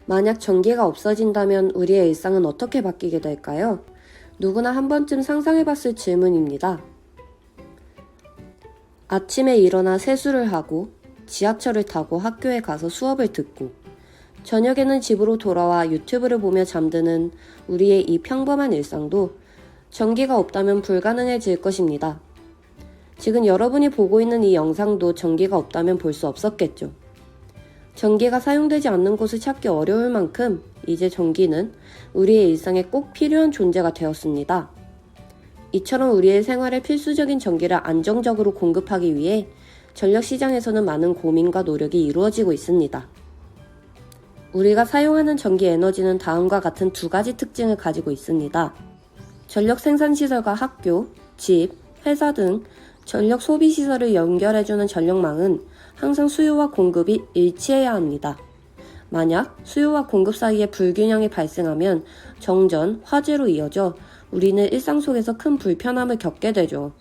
만약 전기가 없어진다면 우리의 일상은 어떻게 바뀌게 될까요? 누구나 한 번쯤 상상해봤을 질문입니다. 아침에 일어나 세수를 하고 지하철을 타고 학교에 가서 수업을 듣고 저녁에는 집으로 돌아와 유튜브를 보며 잠드는 우리의 이 평범한 일상도 전기가 없다면 불가능해질 것입니다. 지금 여러분이 보고 있는 이 영상도 전기가 없다면 볼 수 없었겠죠. 전기가 사용되지 않는 곳을 찾기 어려울 만큼 이제 전기는 우리의 일상에 꼭 필요한 존재가 되었습니다. 이처럼 우리의 생활에 필수적인 전기를 안정적으로 공급하기 위해 전력시장에서는 많은 고민과 노력이 이루어지고 있습니다. 우리가 사용하는 전기 에너지는 다음과 같은 두 가지 특징을 가지고 있습니다. 전력 생산시설과 학교, 집, 회사 등 전력 소비시설을 연결해주는 전력망은 항상 수요와 공급이 일치해야 합니다. 만약 수요와 공급 사이에 불균형이 발생하면 정전, 화재로 이어져 우리는 일상 속에서 큰 불편함을 겪게 되죠.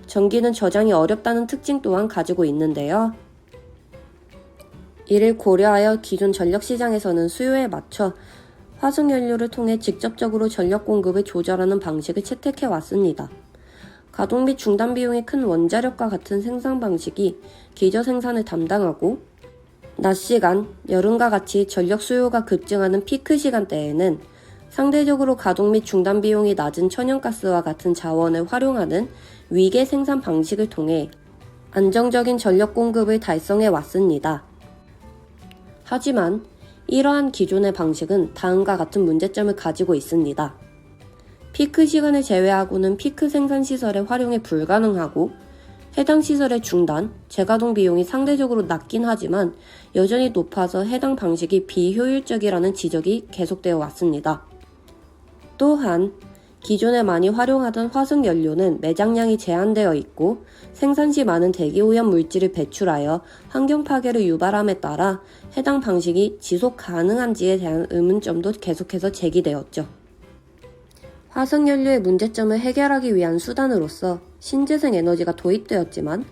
전기는 저장이 어렵다는 특징 또한 가지고 있는데요. 이를 고려하여 기존 전력시장에서는 수요에 맞춰 화석연료를 통해 직접적으로 전력 공급을 조절하는 방식을 채택해 왔습니다. 가동 및 중단 비용이 큰 원자력과 같은 생산 방식이 기저 생산을 담당하고 낮 시간, 여름과 같이 전력 수요가 급증하는 피크 시간대에는 상대적으로 가동 및 중단 비용이 낮은 천연가스와 같은 자원을 활용하는 위계 생산 방식을 통해 안정적인 전력 공급을 달성해 왔습니다. 하지만 이러한 기존의 방식은 다음과 같은 문제점을 가지고 있습니다. 피크 시간을 제외하고는 피크 생산 시설의 활용이 불가능하고 해당 시설의 중단, 재가동 비용이 상대적으로 낮긴 하지만 여전히 높아서 해당 방식이 비효율적이라는 지적이 계속되어 왔습니다. 또한 기존에 많이 활용하던 화석연료는 매장량이 제한되어 있고 생산 시 많은 대기오염 물질을 배출하여 환경 파괴를 유발함에 따라 해당 방식이 지속 가능한지에 대한 의문점도 계속해서 제기되었죠. 화석연료의 문제점을 해결하기 위한 수단으로서 신재생 에너지가 도입되었지만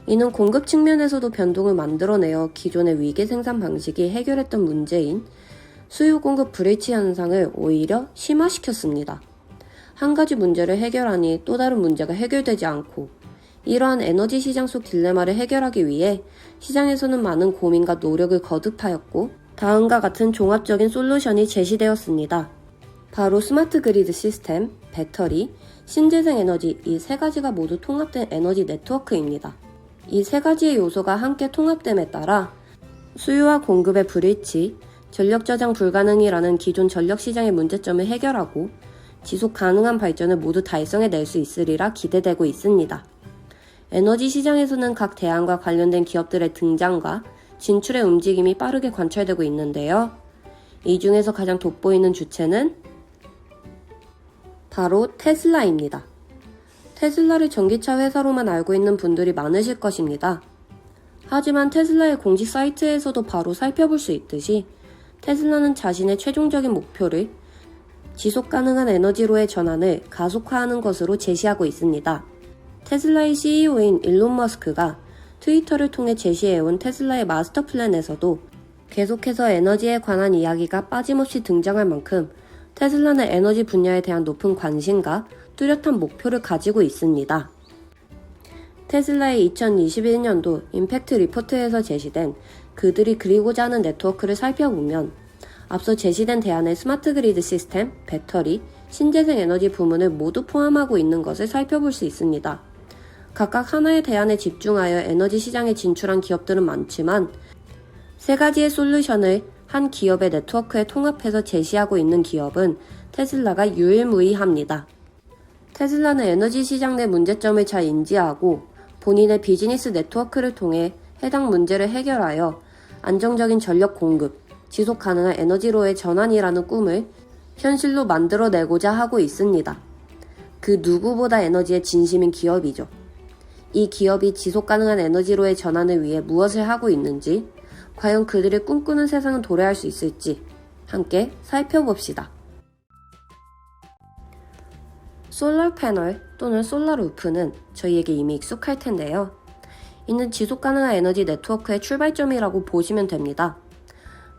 이는 공급 측면에서도 변동을 만들어내어 기존의 위계 생산 방식이 해결했던 문제인 수요 공급 불일치 현상을 오히려 심화시켰습니다. 한 가지 문제를 해결하니 또 다른 문제가 해결되지 않고 이러한 에너지 시장 속 딜레마를 해결하기 위해 시장에서는 많은 고민과 노력을 거듭하였고 다음과 같은 종합적인 솔루션이 제시되었습니다. 바로 스마트 그리드 시스템, 배터리, 신재생 에너지 이 세 가지가 모두 통합된 에너지 네트워크입니다. 이 세 가지의 요소가 함께 통합됨에 따라 수요와 공급의 불일치, 전력 저장 불가능이라는 기존 전력 시장의 문제점을 해결하고 지속 가능한 발전을 모두 달성해낼 수 있으리라 기대되고 있습니다. 에너지 시장에서는 각 대안과 관련된 기업들의 등장과 진출의 움직임이 빠르게 관찰되고 있는데요. 이 중에서 가장 돋보이는 주체는 바로 테슬라입니다. 테슬라를 전기차 회사로만 알고 있는 분들이 많으실 것입니다. 하지만 테슬라의 공식 사이트에서도 바로 살펴볼 수 있듯이 테슬라는 자신의 최종적인 목표를 지속 가능한 에너지로의 전환을 가속화하는 것으로 제시하고 있습니다. 테슬라의 CEO인 일론 머스크가 트위터를 통해 제시해온 테슬라의 마스터 플랜에서도 계속해서 에너지에 관한 이야기가 빠짐없이 등장할 만큼 테슬라는 에너지 분야에 대한 높은 관심과 뚜렷한 목표를 가지고 있습니다. 테슬라의 2021년도 임팩트 리포트에서 제시된 그들이 그리고자 하는 네트워크를 살펴보면 앞서 제시된 대안의 스마트 그리드 시스템, 배터리, 신재생 에너지 부문을 모두 포함하고 있는 것을 살펴볼 수 있습니다. 각각 하나의 대안에 집중하여 에너지 시장에 진출한 기업들은 많지만 세 가지의 솔루션을 한 기업의 네트워크에 통합해서 제시하고 있는 기업은 테슬라가 유일무이합니다. 테슬라는 에너지 시장 내 문제점을 잘 인지하고 본인의 비즈니스 네트워크를 통해 해당 문제를 해결하여 안정적인 전력 공급, 지속 가능한 에너지로의 전환이라는 꿈을 현실로 만들어내고자 하고 있습니다. 그 누구보다 에너지에 진심인 기업이죠. 이 기업이 지속 가능한 에너지로의 전환을 위해 무엇을 하고 있는지, 과연 그들의 꿈꾸는 세상은 도래할 수 있을지 함께 살펴봅시다. 솔라 패널 또는 솔라 루프는 저희에게 이미 익숙할 텐데요. 이는 지속 가능한 에너지 네트워크의 출발점이라고 보시면 됩니다.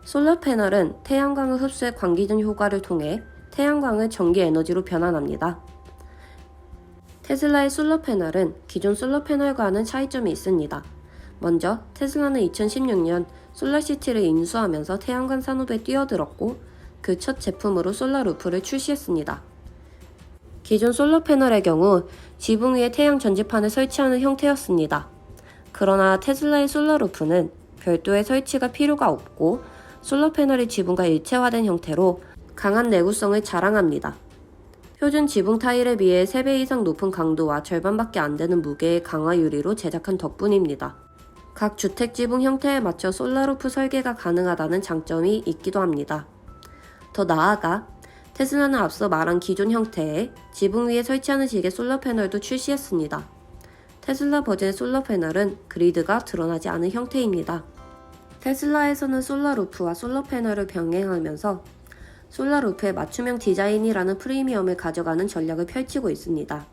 솔라 패널은 태양광을 흡수해 광기전 효과를 통해 태양광을 전기 에너지로 변환합니다. 테슬라의 솔라 패널은 기존 솔라 패널과는 차이점이 있습니다. 먼저 테슬라는 2016년 솔라시티를 인수하면서 태양광 산업에 뛰어들었고 그 첫 제품으로 솔라 루프를 출시했습니다. 기존 솔라 패널의 경우 지붕 위에 태양 전지판을 설치하는 형태였습니다. 그러나 테슬라의 솔라 루프는 별도의 설치가 필요가 없고 솔라 패널이 지붕과 일체화된 형태로 강한 내구성을 자랑합니다. 표준 지붕 타일에 비해 3배 이상 높은 강도와 절반밖에 안 되는 무게의 강화 유리로 제작한 덕분입니다. 각 주택 지붕 형태에 맞춰 솔라 루프 설계가 가능하다는 장점이 있기도 합니다. 더 나아가 테슬라는 앞서 말한 기존 형태의 지붕 위에 설치하는 식의 솔라 패널도 출시했습니다. 테슬라 버전의 솔라 패널은 그리드가 드러나지 않은 형태입니다. 테슬라에서는 솔라 루프와 솔라 패널을 병행하면서 솔라 루프의 맞춤형 디자인이라는 프리미엄을 가져가는 전략을 펼치고 있습니다.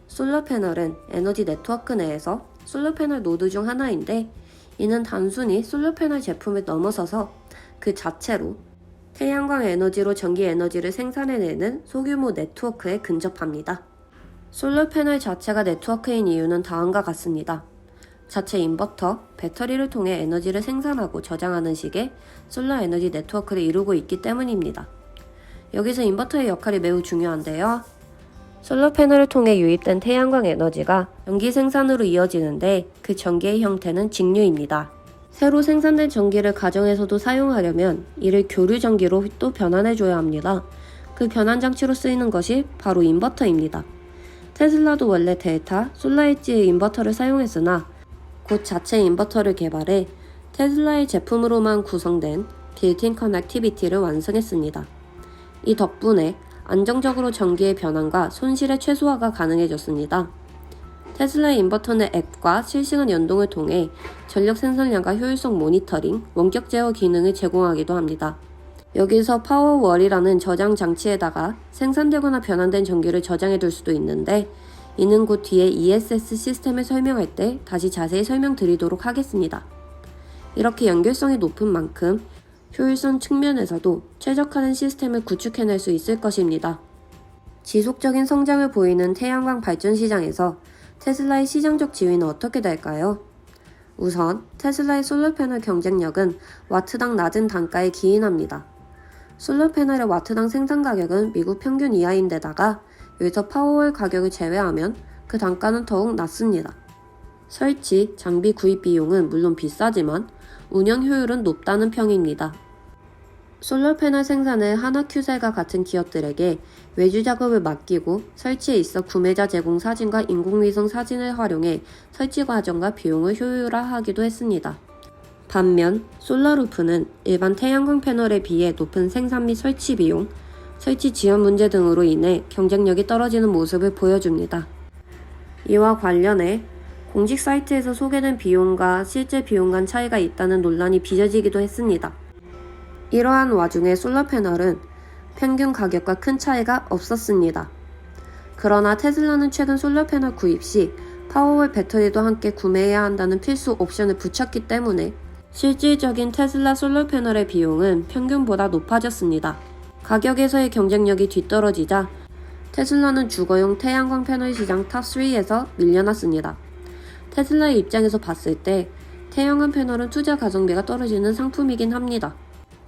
솔라 패널은 에너지 네트워크 내에서 솔라 패널 노드 중 하나인데 이는 단순히 솔라 패널 제품을 넘어서서 그 자체로 태양광 에너지로 전기 에너지를 생산해내는 소규모 네트워크에 근접합니다. 솔라 패널 자체가 네트워크인 이유는 다음과 같습니다. 자체 인버터, 배터리를 통해 에너지를 생산하고 저장하는 식의 솔라 에너지 네트워크를 이루고 있기 때문입니다. 여기서 인버터의 역할이 매우 중요한데요. 솔라 패널을 통해 유입된 태양광 에너지가 전기 생산으로 이어지는데 그 전기의 형태는 직류입니다. 새로 생산된 전기를 가정에서도 사용하려면 이를 교류 전기로 또 변환해줘야 합니다. 그 변환 장치로 쓰이는 것이 바로 인버터입니다. 테슬라도 원래 델타, 솔라엣지의 인버터를 사용했으나 곧 자체 인버터를 개발해 테슬라의 제품으로만 구성된 빌트인 커넥티비티를 완성했습니다. 이 덕분에 안정적으로 전기의 변환과 손실의 최소화가 가능해졌습니다. 테슬라의 인버터는 앱과 실시간 연동을 통해 전력 생산량과 효율성 모니터링, 원격 제어 기능을 제공하기도 합니다. 여기서 파워월이라는 저장 장치에다가 생산되거나 변환된 전기를 저장해둘 수도 있는데 이는 곧 뒤에 ESS 시스템을 설명할 때 다시 자세히 설명드리도록 하겠습니다. 이렇게 연결성이 높은 만큼 효율성 측면에서도 최적화된 시스템을 구축해낼 수 있을 것입니다. 지속적인 성장을 보이는 태양광 발전 시장에서 테슬라의 시장적 지위는 어떻게 될까요? 우선 테슬라의 솔라패널 경쟁력은 와트당 낮은 단가에 기인합니다. 솔라패널의 와트당 생산 가격은 미국 평균 이하인데다가 여기서 파워월 가격을 제외하면 그 단가는 더욱 낮습니다. 설치, 장비 구입 비용은 물론 비싸지만 운영 효율은 높다는 평입니다. 솔라패널 생산을 하나큐셀과 같은 기업들에게 외주 작업을 맡기고 설치에 있어 구매자 제공 사진과 인공위성 사진을 활용해 설치 과정과 비용을 효율화하기도 했습니다. 반면 솔라루프는 일반 태양광 패널에 비해 높은 생산 및 설치 비용, 설치 지연 문제 등으로 인해 경쟁력이 떨어지는 모습을 보여줍니다. 이와 관련해 공식 사이트에서 소개된 비용과 실제 비용 간 차이가 있다는 논란이 빚어지기도 했습니다. 이러한 와중에 솔라패널은 평균 가격과 큰 차이가 없었습니다. 그러나 테슬라는 최근 솔라패널 구입 시 파워월 배터리도 함께 구매해야 한다는 필수 옵션을 붙였기 때문에 실질적인 테슬라 솔라패널의 비용은 평균보다 높아졌습니다. 가격에서의 경쟁력이 뒤떨어지자 테슬라는 주거용 태양광 패널 시장 탑3에서 밀려났습니다. 테슬라의 입장에서 봤을 때 태양광 패널은 투자 가성비가 떨어지는 상품이긴 합니다.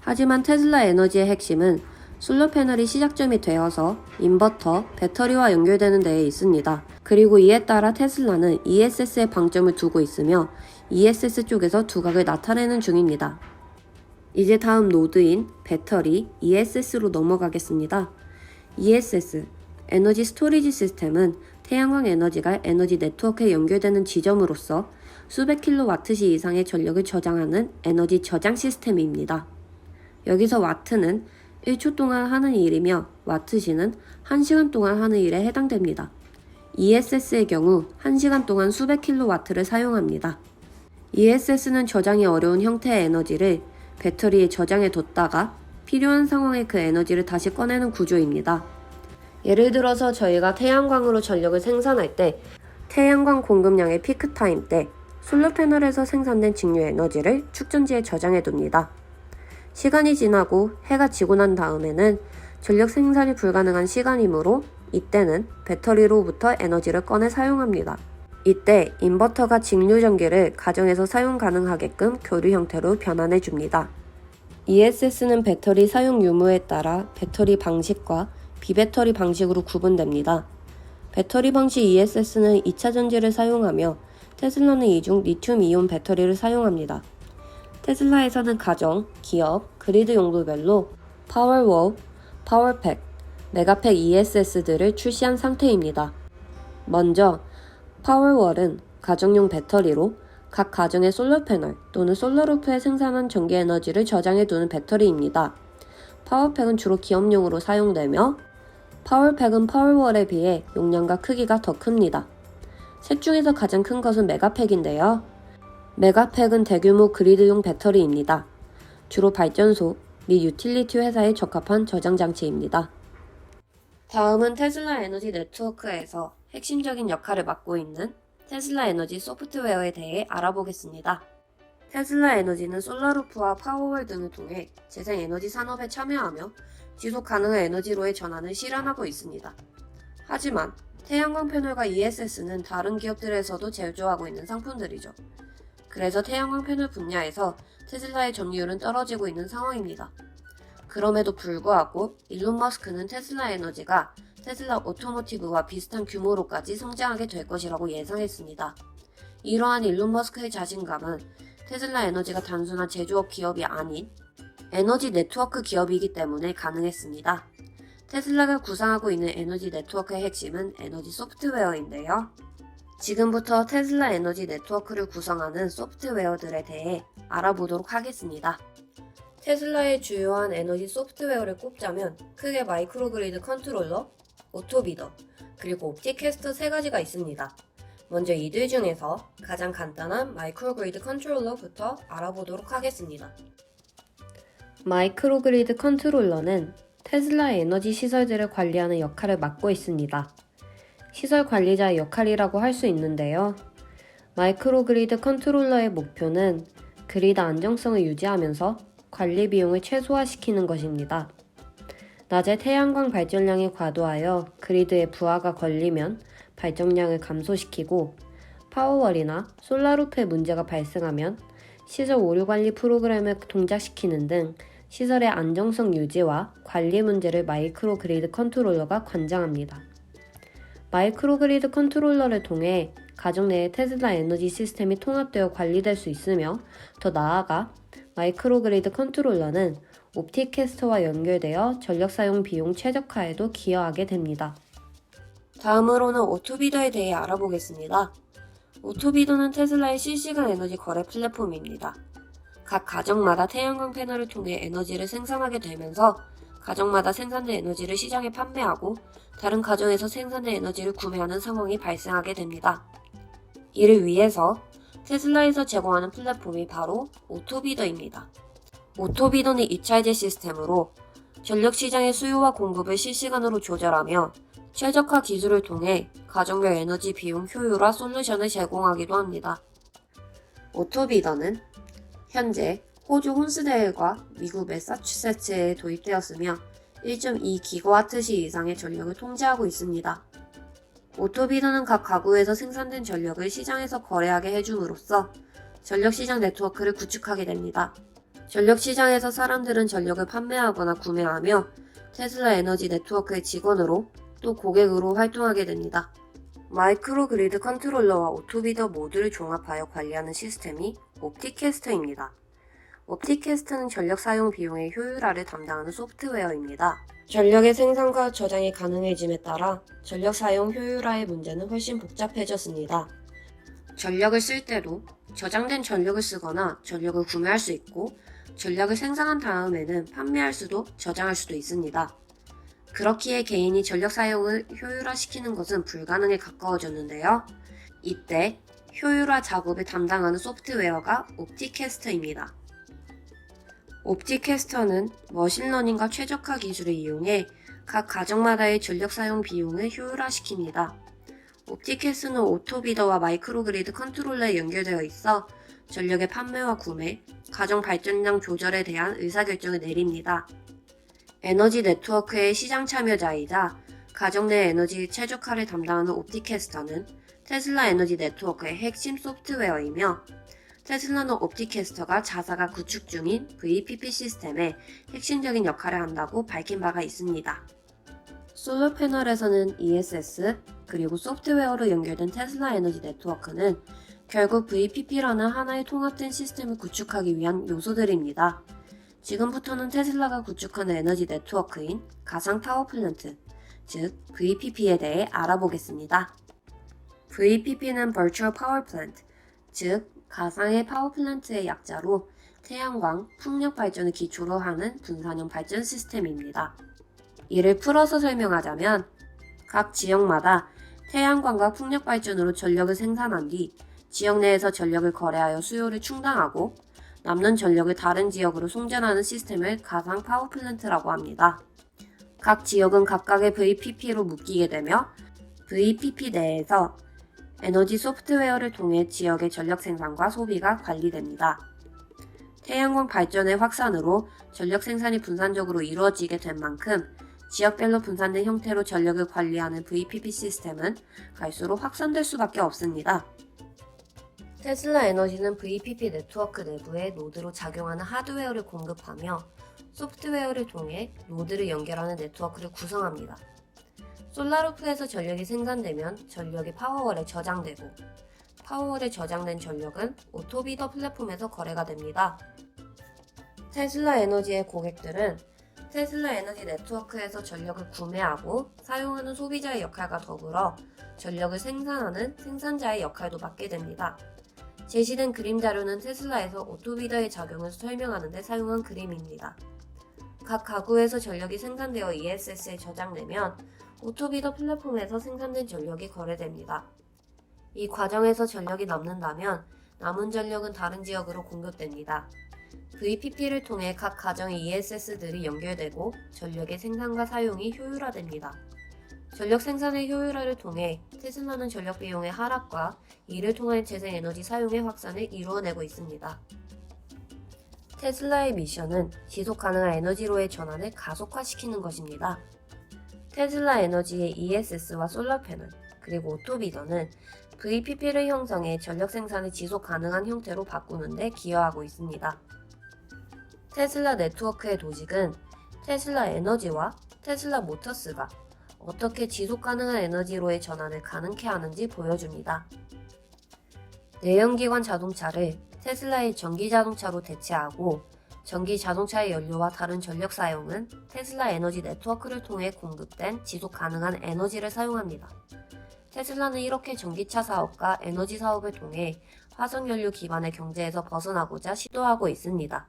하지만 테슬라 에너지의 핵심은 솔라 패널이 시작점이 되어서 인버터, 배터리와 연결되는 데에 있습니다. 그리고 이에 따라 테슬라는 ESS에 방점을 두고 있으며 ESS 쪽에서 두각을 나타내는 중입니다. 이제 다음 노드인 배터리, ESS로 넘어가겠습니다. ESS, 에너지 스토리지 시스템은 태양광 에너지가 에너지 네트워크에 연결되는 지점으로서 수백 킬로와트시 이상의 전력을 저장하는 에너지 저장 시스템입니다. 여기서 와트는 1초 동안 하는 일이며 와트시는 1시간 동안 하는 일에 해당됩니다. ESS의 경우 1시간 동안 수백 킬로와트를 사용합니다. ESS는 저장이 어려운 형태의 에너지를 배터리에 저장해 뒀다가 필요한 상황에 그 에너지를 다시 꺼내는 구조입니다. 예를 들어서 저희가 태양광으로 전력을 생산할 때 태양광 공급량의 피크타임 때 솔라패널에서 생산된 직류 에너지를 축전지에 저장해 둡니다. 시간이 지나고 해가 지고 난 다음에는 전력 생산이 불가능한 시간이므로 이때는 배터리로부터 에너지를 꺼내 사용합니다. 이때 인버터가 직류 전기를 가정에서 사용 가능하게끔 교류 형태로 변환해 줍니다. ESS는 배터리 사용 유무에 따라 배터리 방식과 비배터리 방식으로 구분됩니다. 배터리 방식 ESS는 2차 전지를 사용하며 테슬라는 이중 리튬이온 배터리를 사용합니다. 테슬라에서는 가정, 기업, 그리드 용도별로 파워월, 파워팩, 메가팩 ESS들을 출시한 상태입니다. 먼저 파워월은 가정용 배터리로 각 가정의 솔러 패널 또는 솔러루프에 생산한 전기 에너지를 저장해 두는 배터리입니다. 파워팩은 주로 기업용으로 사용되며 파워팩은 파워월에 비해 용량과 크기가 더 큽니다. 셋 중에서 가장 큰 것은 메가팩인데요. 메가팩은 대규모 그리드용 배터리입니다. 주로 발전소 및 유틸리티 회사에 적합한 저장 장치입니다. 다음은 테슬라 에너지 네트워크에서 핵심적인 역할을 맡고 있는 테슬라 에너지 소프트웨어에 대해 알아보겠습니다. 테슬라 에너지는 솔라루프와 파워월 등을 통해 재생에너지 산업에 참여하며 지속 가능한 에너지로의 전환을 실현하고 있습니다. 하지만 태양광 패널과 ESS는 다른 기업들에서도 제조하고 있는 상품들이죠. 그래서 태양광 패널 분야에서 테슬라의 점유율은 떨어지고 있는 상황입니다. 그럼에도 불구하고 일론 머스크는 테슬라 에너지가 테슬라 오토모티브와 비슷한 규모로까지 성장하게 될 것이라고 예상했습니다. 이러한 일론 머스크의 자신감은 테슬라 에너지가 단순한 제조업 기업이 아닌 에너지 네트워크 기업이기 때문에 가능했습니다. 테슬라가 구상하고 있는 에너지 네트워크의 핵심은 에너지 소프트웨어인데요. 지금부터 테슬라 에너지 네트워크를 구성하는 소프트웨어들에 대해 알아보도록 하겠습니다. 테슬라의 주요한 에너지 소프트웨어를 꼽자면 크게 마이크로그리드 컨트롤러, 오토비더, 그리고 옵티캐스터 세 가지가 있습니다. 먼저 이들 중에서 가장 간단한 마이크로그리드 컨트롤러부터 알아보도록 하겠습니다. 마이크로그리드 컨트롤러는 테슬라 에너지 시설들을 관리하는 역할을 맡고 있습니다. 시설 관리자의 역할이라고 할 수 있는데요. 마이크로그리드 컨트롤러의 목표는 그리드 안정성을 유지하면서 관리 비용을 최소화시키는 것입니다. 낮에 태양광 발전량이 과도하여 그리드에 부하가 걸리면 발전량을 감소시키고 파워월이나 솔라루프에 문제가 발생하면 시설 오류 관리 프로그램을 동작시키는 등 시설의 안정성 유지와 관리 문제를 마이크로그리드 컨트롤러가 관장합니다. 마이크로그리드 컨트롤러를 통해 가정 내의 테슬라 에너지 시스템이 통합되어 관리될 수 있으며 더 나아가 마이크로그리드 컨트롤러는 옵티캐스터와 연결되어 전력 사용 비용 최적화에도 기여하게 됩니다. 다음으로는 오토비더에 대해 알아보겠습니다. 오토비더는 테슬라의 실시간 에너지 거래 플랫폼입니다. 각 가정마다 태양광 패널을 통해 에너지를 생산하게 되면서 가정마다 생산된 에너지를 시장에 판매하고 다른 가정에서 생산된 에너지를 구매하는 상황이 발생하게 됩니다. 이를 위해서 테슬라에서 제공하는 플랫폼이 바로 오토비더입니다. 오토비더는 이차이제 시스템으로 전력 시장의 수요와 공급을 실시간으로 조절하며 최적화 기술을 통해 가정별 에너지 비용 효율화 솔루션을 제공하기도 합니다. 오토비더는 현재 호주 혼스데일과 미국 매사추세츠에 도입되었으며 1.2기가와트시 이상의 전력을 통제하고 있습니다. 오토비더는 각 가구에서 생산된 전력을 시장에서 거래하게 해줌으로써 전력시장 네트워크를 구축하게 됩니다. 전력시장에서 사람들은 전력을 판매하거나 구매하며 테슬라 에너지 네트워크의 직원으로 또 고객으로 활동하게 됩니다. 마이크로그리드 컨트롤러와 오토비더 모두를 종합하여 관리하는 시스템이 옵티캐스터입니다. 옵티캐스터는 전력 사용 비용의 효율화를 담당하는 소프트웨어입니다. 전력의 생산과 저장이 가능해짐에 따라 전력 사용 효율화의 문제는 훨씬 복잡해졌습니다. 전력을 쓸 때도 저장된 전력을 쓰거나 전력을 구매할 수 있고 전력을 생산한 다음에는 판매할 수도 저장할 수도 있습니다. 그렇기에 개인이 전력 사용을 효율화시키는 것은 불가능에 가까워졌는데요. 이때 효율화 작업을 담당하는 소프트웨어가 옵티캐스터입니다. 옵티캐스터는 머신러닝과 최적화 기술을 이용해 각 가정마다의 전력 사용 비용을 효율화시킵니다. 옵티캐스터는 오토비더와 마이크로그리드 컨트롤러에 연결되어 있어 전력의 판매와 구매, 가정 발전량 조절에 대한 의사결정을 내립니다. 에너지 네트워크의 시장 참여자이자 가정 내 에너지 최적화를 담당하는 옵티캐스터는 테슬라 에너지 네트워크의 핵심 소프트웨어이며 테슬라는 옵티캐스터가 자사가 구축 중인 VPP 시스템의 핵심적인 역할을 한다고 밝힌 바가 있습니다. 솔러 패널에서는 ESS 그리고 소프트웨어로 연결된 테슬라 에너지 네트워크는 결국 VPP라는 하나의 통합된 시스템을 구축하기 위한 요소들입니다. 지금부터는 테슬라가 구축하는 에너지 네트워크인 가상 파워플랜트, 즉 VPP에 대해 알아보겠습니다. VPP는 Virtual Power Plant, 즉 가상의 파워플랜트의 약자로 태양광, 풍력 발전을 기초로 하는 분산형 발전 시스템입니다. 이를 풀어서 설명하자면 각 지역마다 태양광과 풍력 발전으로 전력을 생산한 뒤 지역 내에서 전력을 거래하여 수요를 충당하고 남는 전력을 다른 지역으로 송전하는 시스템을 가상 파워플랜트라고 합니다. 각 지역은 각각의 VPP로 묶이게 되며 VPP 내에서 에너지 소프트웨어를 통해 지역의 전력 생산과 소비가 관리됩니다. 태양광 발전의 확산으로 전력 생산이 분산적으로 이루어지게 된 만큼 지역별로 분산된 형태로 전력을 관리하는 VPP 시스템은 갈수록 확산될 수밖에 없습니다. 테슬라 에너지는 VPP 네트워크 내부에 노드로 작용하는 하드웨어를 공급하며 소프트웨어를 통해 노드를 연결하는 네트워크를 구성합니다. 솔라루프에서 전력이 생산되면 전력이 파워월에 저장되고 파워월에 저장된 전력은 오토비더 플랫폼에서 거래가 됩니다. 테슬라 에너지의 고객들은 테슬라 에너지 네트워크에서 전력을 구매하고 사용하는 소비자의 역할과 더불어 전력을 생산하는 생산자의 역할도 맡게 됩니다. 제시된 그림 자료는 테슬라에서 오토비더의 작용을 설명하는 데 사용한 그림입니다. 각 가구에서 전력이 생산되어 ESS에 저장되면 오토비더 플랫폼에서 생산된 전력이 거래됩니다. 이 과정에서 전력이 남는다면 남은 전력은 다른 지역으로 공급됩니다. VPP를 통해 각 가정의 ESS들이 연결되고 전력의 생산과 사용이 효율화됩니다. 전력 생산의 효율화를 통해 테슬라는 전력 비용의 하락과 이를 통한 재생에너지 사용의 확산을 이루어내고 있습니다. 테슬라의 미션은 지속가능한 에너지로의 전환을 가속화시키는 것입니다. 테슬라 에너지의 ESS와 솔라패널, 그리고 오토비더는 VPP를 형성해 전력 생산을 지속 가능한 형태로 바꾸는 데 기여하고 있습니다. 테슬라 네트워크의 도식은 테슬라 에너지와 테슬라 모터스가 어떻게 지속 가능한 에너지로의 전환을 가능케 하는지 보여줍니다. 내연기관 자동차를 테슬라의 전기 자동차로 대체하고 전기 자동차의 연료와 다른 전력 사용은 테슬라 에너지 네트워크를 통해 공급된 지속 가능한 에너지를 사용합니다. 테슬라는 이렇게 전기차 사업과 에너지 사업을 통해 화석연료 기반의 경제에서 벗어나고자 시도하고 있습니다.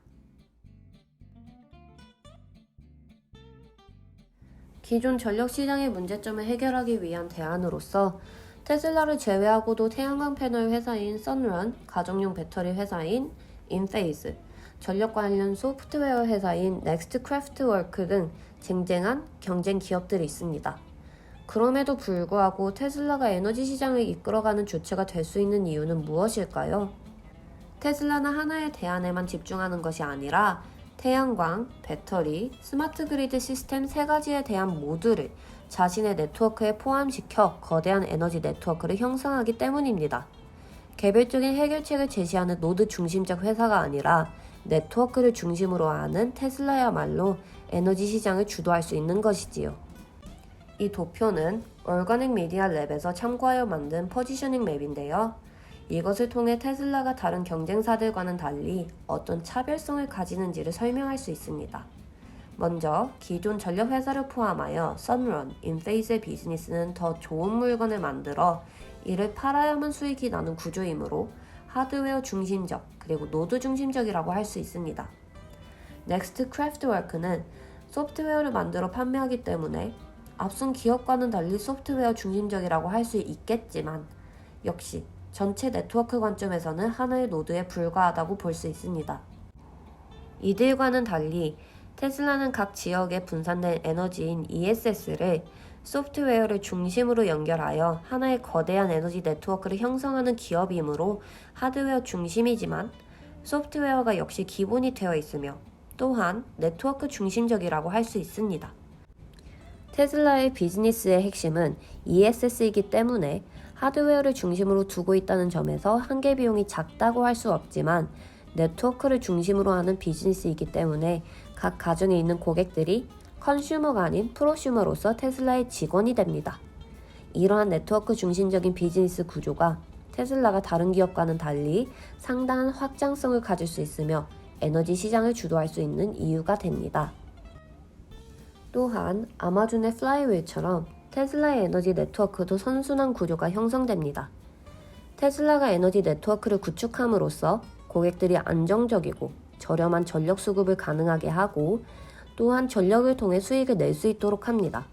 기존 전력 시장의 문제점을 해결하기 위한 대안으로서 테슬라를 제외하고도 태양광 패널 회사인 선런, 가정용 배터리 회사인 인페이스, 전력 관련 소프트웨어 회사인 넥스트크래프트워크 등 쟁쟁한 경쟁 기업들이 있습니다. 그럼에도 불구하고 테슬라가 에너지 시장을 이끌어가는 주체가 될 수 있는 이유는 무엇일까요? 테슬라는 하나의 대안에만 집중하는 것이 아니라 태양광, 배터리, 스마트 그리드 시스템 세 가지에 대한 모두를 자신의 네트워크에 포함시켜 거대한 에너지 네트워크를 형성하기 때문입니다. 개별적인 해결책을 제시하는 노드 중심적 회사가 아니라 네트워크를 중심으로 하는 테슬라야말로 에너지 시장을 주도할 수 있는 것이지요. 이 도표는 얼가닉 미디어 랩에서 참고하여 만든 포지셔닝 맵인데요. 이것을 통해 테슬라가 다른 경쟁사들과는 달리 어떤 차별성을 가지는지를 설명할 수 있습니다. 먼저 기존 전력 회사를 포함하여 선런, 인페이스의 비즈니스는 더 좋은 물건을 만들어 이를 팔아야만 수익이 나는 구조이므로 하드웨어 중심적 그리고 노드 중심적이라고 할 수 있습니다. 넥스트크래프트워크는 소프트웨어를 만들어 판매하기 때문에 앞선 기업과는 달리 소프트웨어 중심적이라고 할 수 있겠지만 역시 전체 네트워크 관점에서는 하나의 노드에 불과하다고 볼 수 있습니다. 이들과는 달리 테슬라는 각 지역에 분산된 에너지인 ESS를 소프트웨어를 중심으로 연결하여 하나의 거대한 에너지 네트워크를 형성하는 기업이므로 하드웨어 중심이지만 소프트웨어가 역시 기본이 되어 있으며 또한 네트워크 중심적이라고 할 수 있습니다. 테슬라의 비즈니스의 핵심은 ESS이기 때문에 하드웨어를 중심으로 두고 있다는 점에서 한계 비용이 작다고 할 수 없지만 네트워크를 중심으로 하는 비즈니스이기 때문에 각 가정에 있는 고객들이 컨슈머가 아닌 프로슈머로서 테슬라의 직원이 됩니다. 이러한 네트워크 중심적인 비즈니스 구조가 테슬라가 다른 기업과는 달리 상당한 확장성을 가질 수 있으며 에너지 시장을 주도할 수 있는 이유가 됩니다. 또한 아마존의 플라이휠처럼 테슬라의 에너지 네트워크도 선순환 구조가 형성됩니다. 테슬라가 에너지 네트워크를 구축함으로써 고객들이 안정적이고 저렴한 전력 수급을 가능하게 하고 또한 전력을 통해 수익을 낼 수 있도록 합니다.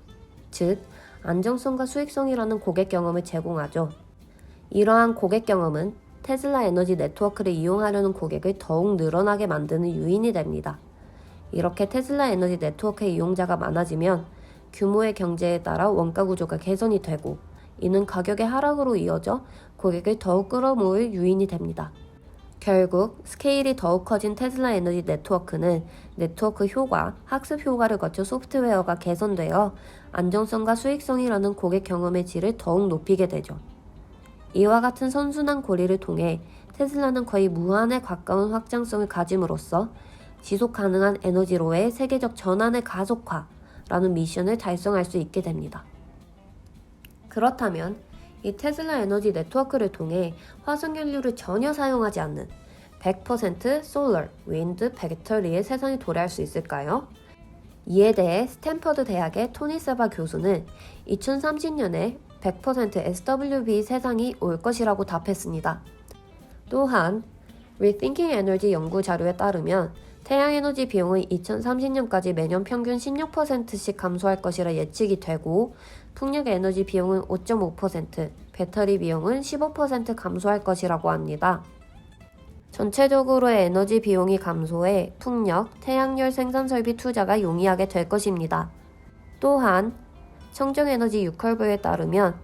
즉, 안정성과 수익성이라는 고객 경험을 제공하죠. 이러한 고객 경험은 테슬라 에너지 네트워크를 이용하려는 고객을 더욱 늘어나게 만드는 요인이 됩니다. 이렇게 테슬라 에너지 네트워크의 이용자가 많아지면 규모의 경제에 따라 원가 구조가 개선이 되고 이는 가격의 하락으로 이어져 고객을 더욱 끌어모을 요인이 됩니다. 결국 스케일이 더욱 커진 테슬라 에너지 네트워크는 네트워크 효과, 학습 효과를 거쳐 소프트웨어가 개선되어 안정성과 수익성이라는 고객 경험의 질을 더욱 높이게 되죠. 이와 같은 선순환 고리를 통해 테슬라는 거의 무한에 가까운 확장성을 가짐으로써 지속 가능한 에너지로의 세계적 전환의 가속화라는 미션을 달성할 수 있게 됩니다. 그렇다면 이 테슬라 에너지 네트워크를 통해 화석연료를 전혀 사용하지 않는 100% 솔러, 윈드, 배터리의 세상이 도래할 수 있을까요? 이에 대해 스탠퍼드 대학의 토니 세바 교수는 2030년에 100% SWB 세상이 올 것이라고 답했습니다. 또한 Rethinking Energy 연구 자료에 따르면 태양에너지 비용은 2030년까지 매년 평균 16%씩 감소할 것이라 예측이 되고 풍력에너지 비용은 5.5%, 배터리 비용은 15% 감소할 것이라고 합니다. 전체적으로의 에너지 비용이 감소해 풍력, 태양열 생산 설비 투자가 용이하게 될 것입니다. 또한 청정에너지 유컬브에 따르면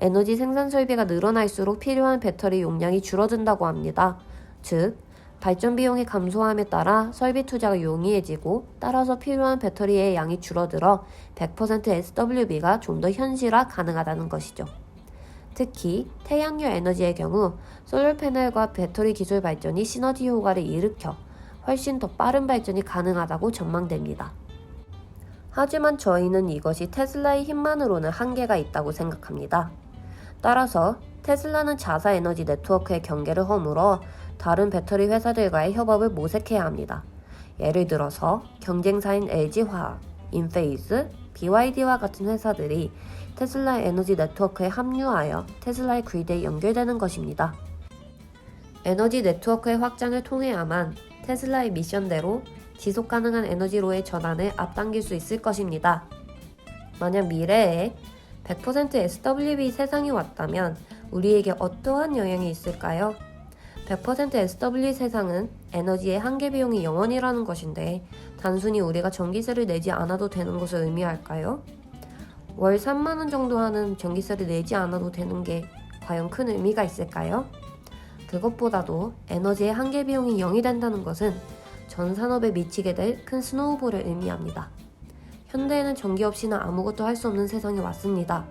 에너지 생산 설비가 늘어날수록 필요한 배터리 용량이 줄어든다고 합니다. 즉, 발전 비용이 감소함에 따라 설비 투자가 용이해지고 따라서 필요한 배터리의 양이 줄어들어 100% SWB가 좀 더 현실화 가능하다는 것이죠. 특히 태양열 에너지의 경우 솔로 패널과 배터리 기술 발전이 시너지 효과를 일으켜 훨씬 더 빠른 발전이 가능하다고 전망됩니다. 하지만 저희는 이것이 테슬라의 힘만으로는 한계가 있다고 생각합니다. 따라서 테슬라는 자사 에너지 네트워크의 경계를 허물어 다른 배터리 회사들과의 협업을 모색해야 합니다. 예를 들어서 경쟁사인 LG화학, 인페이스, BYD와 같은 회사들이 테슬라의 에너지 네트워크에 합류하여 테슬라의 그리드에 연결되는 것입니다. 에너지 네트워크의 확장을 통해야만 테슬라의 미션대로 지속가능한 에너지로의 전환을 앞당길 수 있을 것입니다. 만약 미래에 100% SWB 세상이 왔다면 우리에게 어떠한 영향이 있을까요? 100% SW 세상은 에너지의 한계 비용이 0원이라는 것인데 단순히 우리가 전기세를 내지 않아도 되는 것을 의미할까요? 월 3만원 정도 하는 전기세를 내지 않아도 되는 게 과연 큰 의미가 있을까요? 그것보다도 에너지의 한계 비용이 0이 된다는 것은 전 산업에 미치게 될 큰 스노우볼을 의미합니다. 현대에는 전기 없이는 아무것도 할 수 없는 세상이 왔습니다.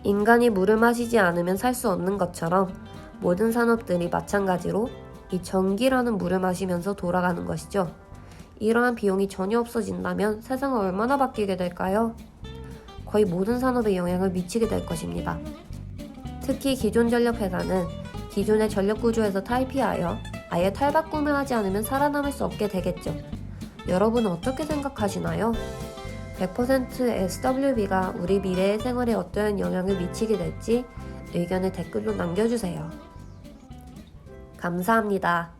인간이 물을 마시지 않으면 살 수 없는 것처럼 모든 산업들이 마찬가지로 이 전기라는 물을 마시면서 돌아가는 것이죠. 이러한 비용이 전혀 없어진다면 세상은 얼마나 바뀌게 될까요? 거의 모든 산업에 영향을 미치게 될 것입니다. 특히 기존 전력 회사는 기존의 전력 구조에서 탈피하여 아예 탈바꿈을 하지 않으면 살아남을 수 없게 되겠죠. 여러분은 어떻게 생각하시나요? 100% SWB가 우리 미래의 생활에 어떠한 영향을 미치게 될지 의견을 댓글로 남겨주세요. 감사합니다.